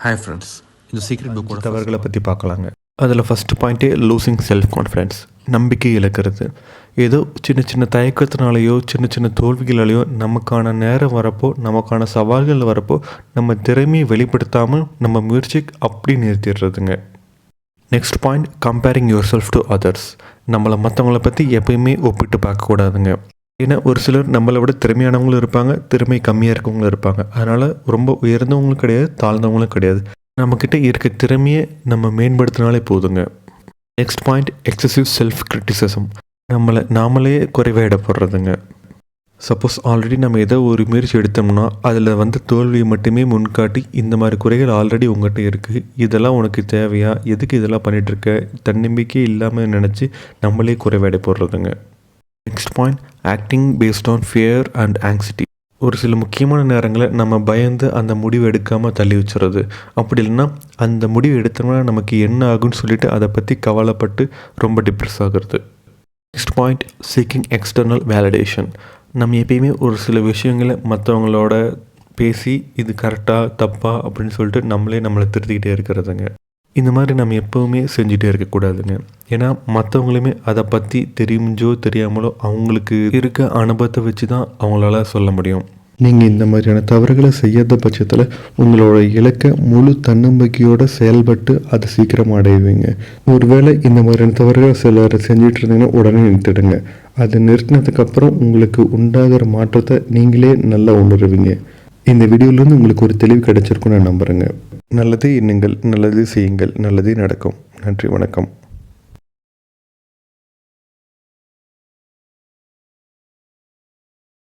Hi friends, இந்த secret புக்கோட தவறுகளை பற்றி பார்க்கலாங்க. அதில் ஃபஸ்ட்டு பாயிண்ட்டே லூசிங் செல்ஃப் கான்ஃபிடென்ஸ், நம்பிக்கை இழக்கிறது. ஏதோ சின்ன சின்ன தயக்கத்தினாலேயோ சின்ன சின்ன தோல்விகளாலேயோ நமக்கான நேரம் வரப்போ, நமக்கான சவால்கள் வரப்போ நம்ம திறமையை வெளிப்படுத்தாமல் நம்ம முயற்சி அப்படி நிறுத்திடுறதுங்க. Next point, comparing yourself to others. நம்மளை மற்றவங்கள பற்றி எப்பயுமே ஒப்பிட்டு பார்க்கக்கூடாதுங்க. ஏன்னா ஒரு சிலர் நம்மளை விட திறமையானவங்களும் இருப்பாங்க, திறமை கம்மியாக இருக்கவங்களும் இருப்பாங்க. அதனால் ரொம்ப உயர்ந்தவங்களும் கிடையாது, தாழ்ந்தவங்களும் கிடையாது. நம்மக்கிட்ட இருக்க திறமையை நம்ம மேம்படுத்தினாலே போதுங்க. Next point, excessive self criticism. நாமளே குறைவாயிடப்படுறதுங்க. சப்போஸ் ஆல்ரெடி நம்ம ஏதோ ஒரு முயற்சி எடுத்தோம்னா அதில் தோல்வியை மட்டுமே முன்காட்டி இந்த மாதிரி குறைகள் ஆல்ரெடி உங்கள்கிட்ட இருக்குது, இதெல்லாம் உனக்கு தேவையா, எதுக்கு இதெல்லாம் பண்ணிகிட்ருக்க, தன்னம்பிக்கை இல்லாமல் நினச்சி நம்மளே குறைவாயிட போடுறதுங்க. Next point, acting based on fear and anxiety. ஒரு சில முக்கியமான நேரங்களில் நம்ம பயந்து அந்த முடிவு எடுக்காமல் தள்ளி வச்சுறது. அப்படி இல்லைன்னா அந்த முடிவு எடுத்தோம்னா நமக்கு என்ன ஆகுன்னு சொல்லிட்டு அதை பற்றி கவலைப்பட்டு ரொம்ப டிப்ரெஸ் ஆகிறது. Next point, seeking external validation. நம்ம எப்பயுமே ஒரு சில விஷயங்களை மற்றவங்களோட பேசி இது கரெக்டாக தப்பா அப்படின்னு சொல்லிட்டு நம்மளை திருத்திக்கிட்டே இருக்கிறதுங்க. இந்த மாதிரி நம்ம எப்போவுமே செஞ்சுட்டே இருக்கக்கூடாதுங்க. ஏன்னா மற்றவங்களுமே அதை பற்றி தெரிஞ்சோ தெரியாமலோ அவங்களுக்கு இருக்க அனுபவத்தை வச்சு தான் அவங்களால சொல்ல முடியும். நீங்கள் இந்த மாதிரியான தவறுகளை செய்யாத பட்சத்தில் உங்களோட இலக்கை முழு தன்னம்பிக்கையோடு செயல்பட்டு அதை சீக்கிரமாக அடைவீங்க. ஒருவேளை இந்த மாதிரியான தவறுகளை சிலர் செஞ்சிட்டு இருந்தீங்கன்னா உடனே நிறுத்திடுங்க. அதை நிறுத்தினதுக்கப்புறம் உங்களுக்கு உண்டாகிற மாற்றத்தை நீங்களே நல்லா உணருவீங்க. இந்த வீடியோலேருந்து உங்களுக்கு ஒரு தெளிவு கிடைச்சிருக்குன்னு நான் நம்புகிறேங்க. நல்லதே எண்ணுங்கள், நல்லதே செய்யுங்கள், நல்லதே நடக்கும். நன்றி, வணக்கம்.